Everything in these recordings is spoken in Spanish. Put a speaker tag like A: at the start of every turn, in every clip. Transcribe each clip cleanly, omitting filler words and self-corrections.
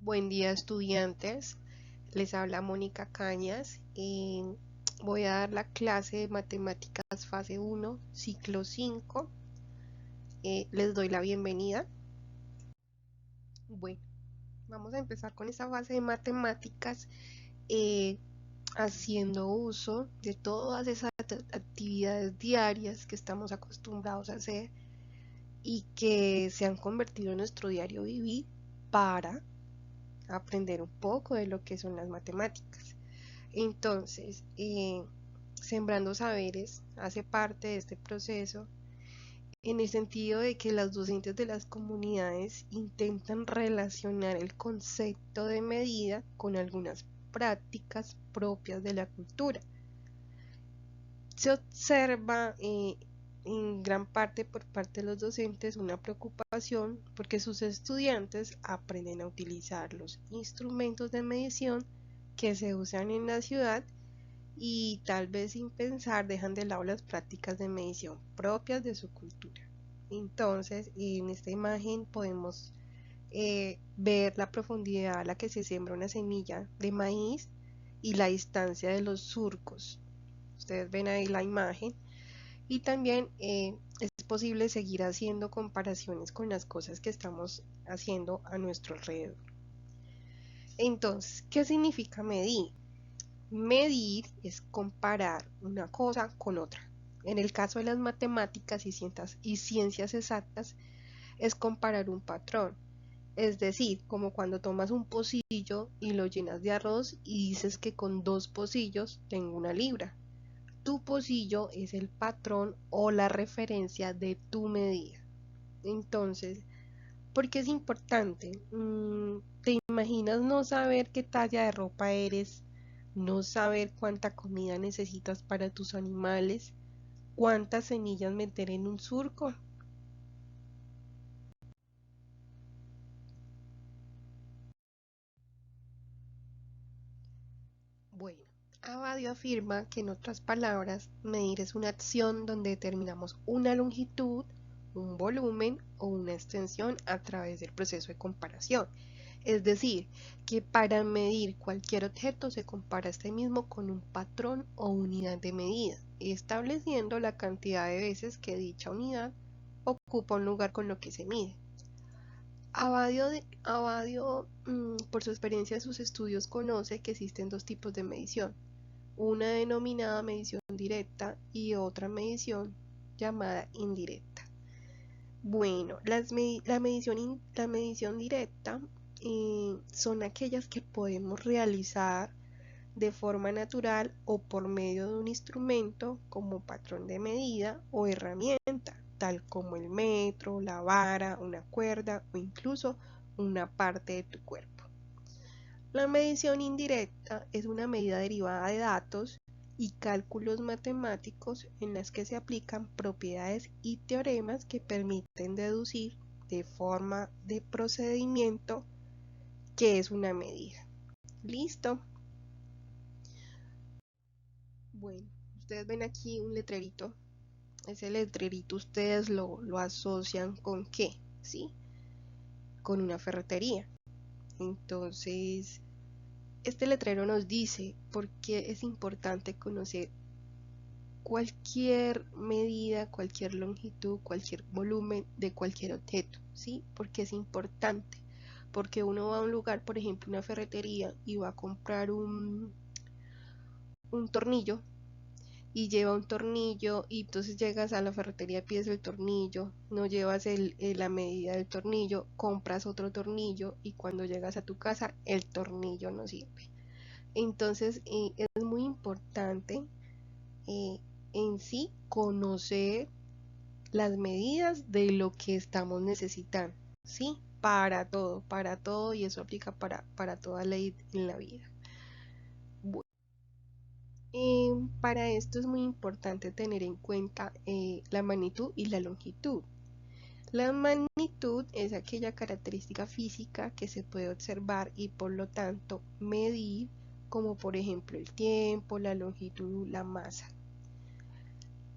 A: Buen día, estudiantes. Les habla Mónica Cañas. Voy a dar la clase de matemáticas fase 1, ciclo 5. Les doy la bienvenida. Bueno, vamos a empezar con esta fase de matemáticas haciendo uso de todas esas actividades diarias que estamos acostumbrados a hacer y que se han convertido en nuestro diario vivir para aprender un poco de lo que son las matemáticas. Entonces, Sembrando Saberes hace parte de este proceso en el sentido de que las docentes de las comunidades intentan relacionar el concepto de medida con algunas prácticas propias de la cultura. Se observa en gran parte por parte de los docentes una preocupación porque sus estudiantes aprenden a utilizar los instrumentos de medición que se usan en la ciudad y tal vez sin pensar dejan de lado las prácticas de medición propias de su cultura. Entonces, en esta imagen podemos ver la profundidad a la que se siembra una semilla de maíz y la distancia de los surcos. Ustedes ven ahí la imagen y también es posible seguir haciendo comparaciones con las cosas que estamos haciendo a nuestro alrededor. Entonces, ¿qué significa medir? Medir es comparar una cosa con otra. En el caso de las matemáticas y ciencias exactas, es comparar un patrón. Es decir, como cuando tomas un pocillo y lo llenas de arroz y dices que con 2 pocillos tengo 1 libra. Tu pocillo es el patrón o la referencia de tu medida. Entonces, ¿por qué es importante? ¿Te imaginas no saber qué talla de ropa eres? No saber cuánta comida necesitas para tus animales, cuántas semillas meter en un surco. Bueno, Abadio afirma que en otras palabras, medir es una acción donde determinamos una longitud, un volumen o una extensión a través del proceso de comparación. Es decir, que para medir cualquier objeto se compara este mismo con un patrón o unidad de medida, estableciendo la cantidad de veces que dicha unidad ocupa un lugar con lo que se mide. Abadio, por su experiencia en sus estudios, conoce que existen 2 tipos de medición, una denominada medición directa y otra medición llamada indirecta. Bueno, la medición directa son aquellas que podemos realizar de forma natural o por medio de un instrumento como patrón de medida o herramienta, tal como el metro, la vara, una cuerda o incluso una parte de tu cuerpo. La medición indirecta es una medida derivada de datos y cálculos matemáticos en las que se aplican propiedades y teoremas que permiten deducir de forma de procedimiento qué es una medida. ¿Listo? Bueno, ustedes ven aquí un letrerito. Ese letrerito ustedes lo asocian con qué, ¿sí? Con una ferretería. Entonces, este letrero nos dice por qué es importante conocer cualquier medida, cualquier longitud, cualquier volumen de cualquier objeto, ¿sí? Porque es importante. Porque uno va a un lugar, por ejemplo, una ferretería, y va a comprar un tornillo y lleva un tornillo y entonces llegas a la ferretería, pides el tornillo, no llevas la medida del tornillo, compras otro tornillo y cuando llegas a tu casa el tornillo no sirve. Entonces es muy importante eh, en sí conocer las medidas de lo que estamos necesitando, ¿sí? Para todo y eso aplica para toda ley en la vida. Bueno, para esto es muy importante tener en cuenta la magnitud y la longitud. La magnitud es aquella característica física que se puede observar y por lo tanto medir, como por ejemplo el tiempo, la longitud, la masa.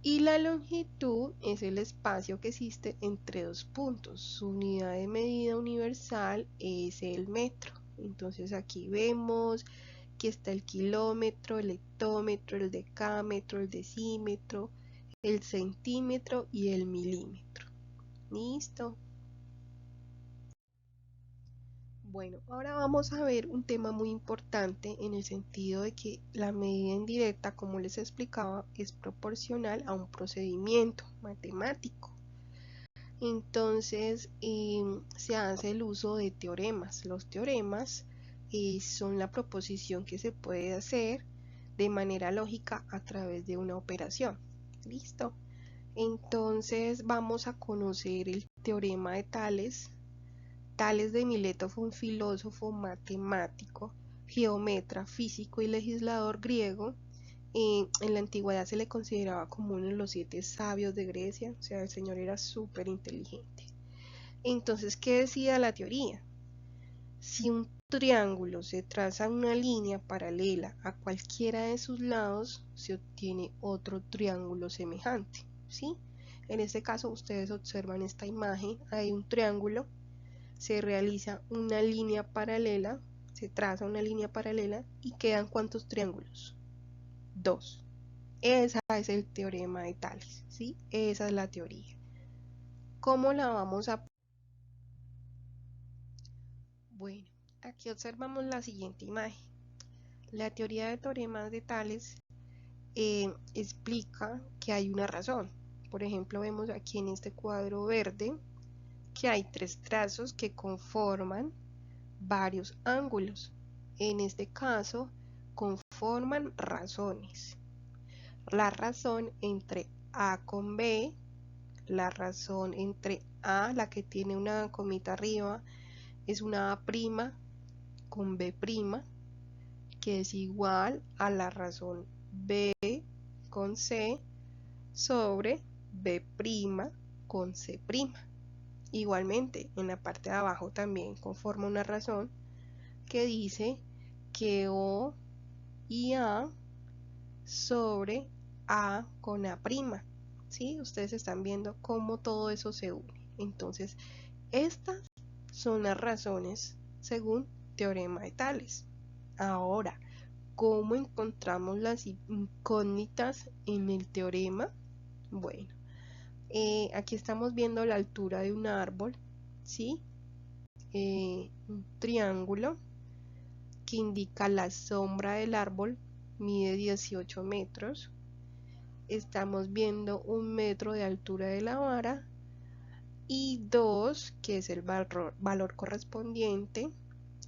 A: Y la longitud es el espacio que existe entre 2 puntos. Su unidad de medida universal es el metro. Entonces aquí vemos que está el kilómetro, el hectómetro, el decámetro, el decímetro, el centímetro y el milímetro. Listo. Bueno, ahora vamos a ver un tema muy importante en el sentido de que la medida indirecta, como les explicaba, es proporcional a un procedimiento matemático. Entonces se hace el uso de teoremas. Los teoremas son la proposición que se puede hacer de manera lógica a través de una operación. ¿Listo? Entonces vamos a conocer el teorema de Tales. Tales de Mileto fue un filósofo, matemático, geómetra, físico y legislador griego. En la antigüedad se le consideraba como uno de los 7 sabios de Grecia, o sea, el señor era súper inteligente. Entonces, ¿qué decía la teoría? Si un triángulo se traza una línea paralela a cualquiera de sus lados, se obtiene otro triángulo semejante, ¿sí? En este caso, ustedes observan esta imagen, hay un triángulo, se realiza una línea paralela, se traza una línea paralela y quedan ¿cuántos triángulos? 2. Ese es el teorema de Tales, ¿sí? Esa es la teoría. ¿Cómo la vamos a...? Bueno, aquí observamos la siguiente imagen. La teoría de teoremas de Tales explica que hay una razón. Por ejemplo, vemos aquí en este cuadro verde que hay 3 trazos que conforman varios ángulos. En este caso, conforman razones. La razón entre A con B, la razón entre A, la que tiene una comita arriba, es una A' con B', que es igual a la razón B con C sobre B' con C'. Igualmente, en la parte de abajo también conforma una razón que dice que O y A sobre A con A'. ¿Sí? Ustedes están viendo cómo todo eso se une. Entonces, estas son las razones según teorema de Tales. Ahora, ¿cómo encontramos las incógnitas en el teorema? Bueno, aquí estamos viendo la altura de un árbol, ¿sí? Un triángulo que indica la sombra del árbol, mide 18 metros. Estamos viendo 1 metro de altura de la vara y 2, que es el valor correspondiente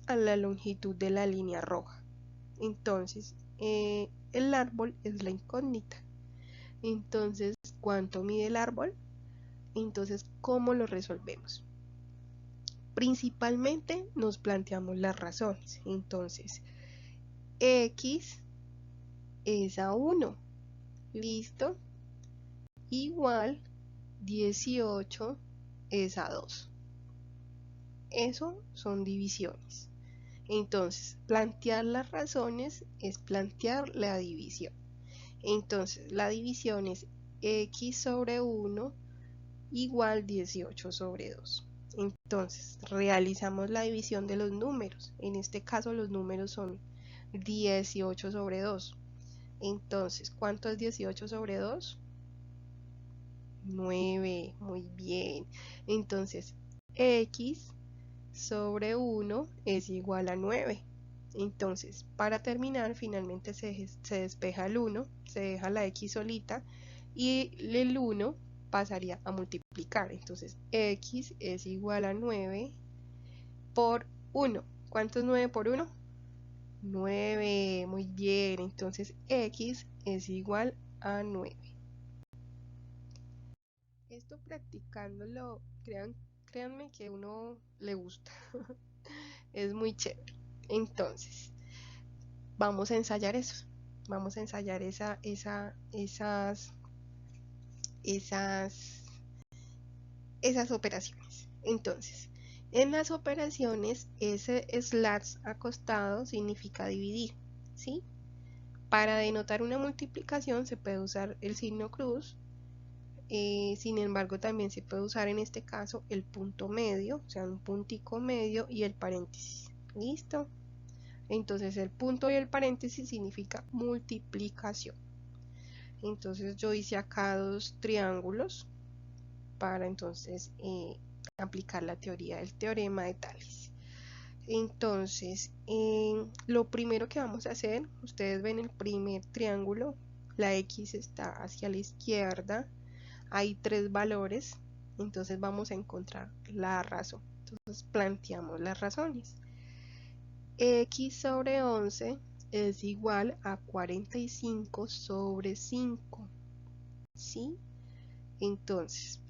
A: a la longitud de la línea roja. Entonces, el árbol es la incógnita. Entonces, ¿cuánto mide el árbol? Entonces, ¿cómo lo resolvemos? Principalmente nos planteamos las razones. Entonces, x es a 1, listo, igual 18 es a 2. Eso son divisiones. Entonces, plantear las razones es plantear la división. Entonces, la división es x sobre 1 igual 18 sobre 2. Entonces, realizamos la división de los números. En este caso, los números son 18 sobre 2. Entonces, ¿cuánto es 18 sobre 2? 9. Muy bien. Entonces, x sobre 1 es igual a 9. Entonces, para terminar, finalmente se despeja el 1, se deja la x solita y el 1 pasaría a multiplicar. Entonces, x es igual a 9 por 1. ¿Cuánto es 9 por 1? 9. Muy bien. Entonces, x es igual a 9. Esto practicándolo, créanme que a uno le gusta. Es muy chévere. Entonces, vamos a ensayar eso. Vamos a ensayar esas operaciones. Entonces, en las operaciones, ese slash acostado significa dividir, ¿sí? Para denotar una multiplicación se puede usar el signo cruz. Sin embargo, también se puede usar en este caso el punto medio, o sea, un puntico medio y el paréntesis. ¿Listo? Entonces el punto y el paréntesis significa multiplicación. Entonces yo hice acá dos triángulos para entonces aplicar la teoría del teorema de Tales. Entonces lo primero que vamos a hacer, ustedes ven el primer triángulo, la X está hacia la izquierda, hay 3 valores, entonces vamos a encontrar la razón. Entonces planteamos las razones. X sobre 11 es igual a 45 sobre 5, ¿sí? Entonces,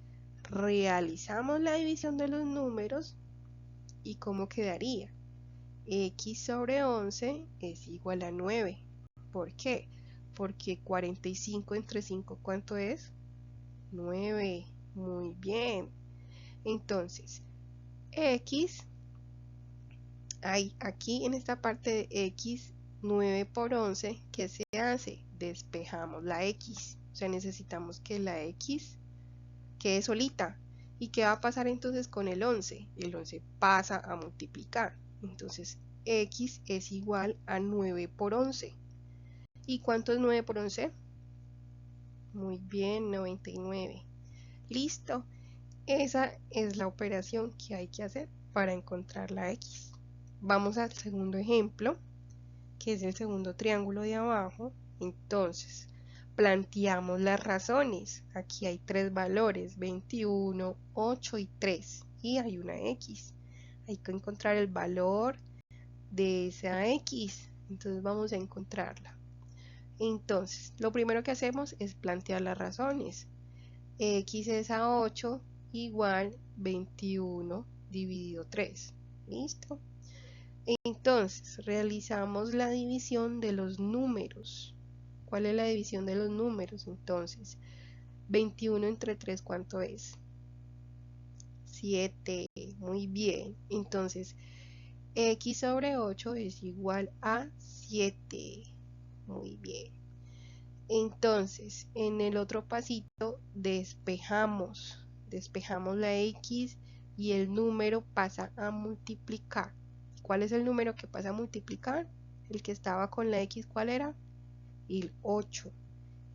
A: realizamos la división de los números y ¿cómo quedaría? X sobre 11 es igual a 9. ¿Por qué? Porque 45 entre 5, ¿cuánto es? 9. Muy bien. Entonces, X, aquí en esta parte de X, 9 por 11, ¿qué se hace? Despejamos la X. O sea, necesitamos que la X quede solita. ¿Y qué va a pasar entonces con el 11? El 11 pasa a multiplicar. Entonces, X es igual a 9 por 11. ¿Y cuánto es 9 por 11? Muy bien, 99. Listo. Esa es la operación que hay que hacer para encontrar la X. Vamos al segundo ejemplo, que es el segundo triángulo de abajo. Entonces, planteamos las razones. Aquí hay 3 valores, 21, 8 y 3. Y hay una X. Hay que encontrar el valor de esa X. Entonces vamos a encontrarla. Entonces, lo primero que hacemos es plantear las razones. X es a 8 igual 21 dividido 3. ¿Listo? Entonces, realizamos la división de los números. ¿Cuál es la división de los números? Entonces, 21 entre 3, ¿cuánto es? 7. Muy bien. Entonces, X sobre 8 es igual a 7. Muy bien. Entonces, en el otro pasito despejamos la X y el número pasa a multiplicar. ¿Cuál es el número que pasa a multiplicar? El que estaba con la X, ¿cuál era? El 8.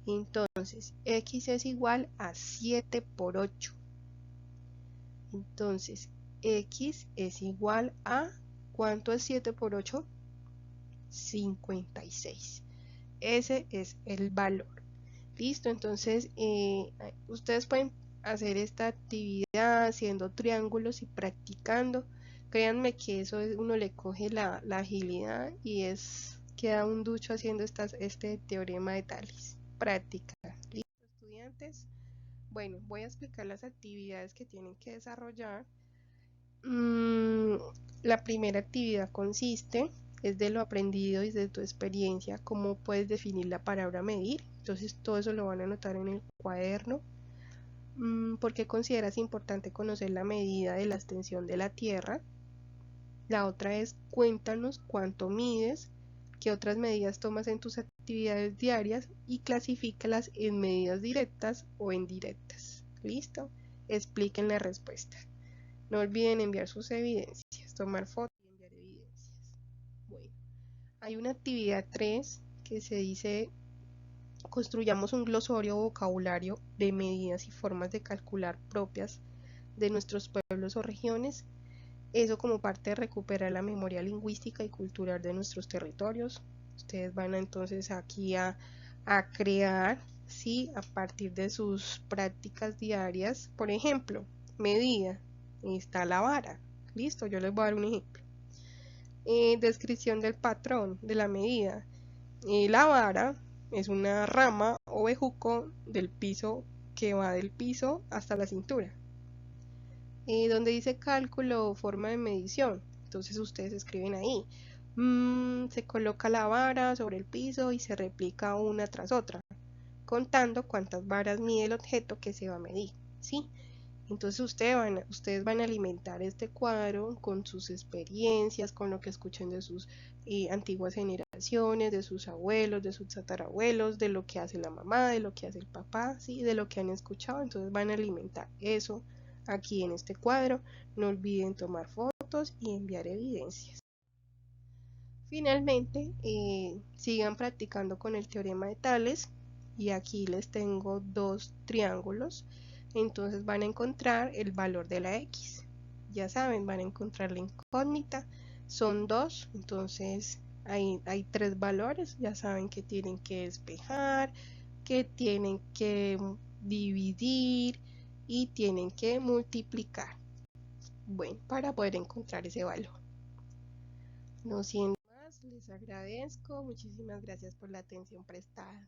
A: Entonces, X es igual a 7 por 8. Entonces, X es igual a, ¿cuánto es 7 por 8? 56. Ese es el valor. Listo, entonces ustedes pueden hacer esta actividad haciendo triángulos y practicando. Créanme que eso uno le coge la agilidad y queda un ducho haciendo este teorema de Tales. Práctica. ¿Listo, estudiantes? Bueno, voy a explicar las actividades que tienen que desarrollar. La primera actividad consiste es de lo aprendido y de tu experiencia, cómo puedes definir la palabra medir. Entonces todo eso lo van a anotar en el cuaderno. ¿Por qué consideras importante conocer la medida de la extensión de la Tierra? La otra es cuéntanos cuánto mides, qué otras medidas tomas en tus actividades diarias y clasifícalas en medidas directas o indirectas. ¿Listo? Expliquen la respuesta. No olviden enviar sus evidencias, tomar fotos y enviar evidencias. Bueno, hay una actividad 3 que se dice construyamos un glosario o vocabulario de medidas y formas de calcular propias de nuestros pueblos o regiones. Eso como parte de recuperar la memoria lingüística y cultural de nuestros territorios. Ustedes van entonces aquí a crear, ¿sí? A partir de sus prácticas diarias. Por ejemplo, medida. Está la vara. Listo, yo les voy a dar un ejemplo. Descripción del patrón de la medida. La vara es una rama o bejuco del piso que va del piso hasta la cintura. Donde dice cálculo o forma de medición, entonces ustedes escriben ahí. Se coloca la vara sobre el piso y se replica una tras otra, contando cuántas varas mide el objeto que se va a medir, ¿sí? Entonces ustedes van a alimentar este cuadro con sus experiencias, con lo que escuchen de sus antiguas generaciones, de sus abuelos, de sus tatarabuelos, de lo que hace la mamá, de lo que hace el papá, ¿sí? De lo que han escuchado. Entonces van a alimentar eso aquí en este cuadro. No olviden tomar fotos y enviar evidencias. Finalmente, sigan practicando con el teorema de Tales y aquí les tengo dos triángulos. Entonces van a encontrar el valor de la x. Ya saben, van a encontrar la incógnita. Son dos, entonces hay tres valores. Ya saben que tienen que despejar, que tienen que dividir y tienen que multiplicar. Bueno, para poder encontrar ese valor. No siendo más, les agradezco. Muchísimas gracias por la atención prestada.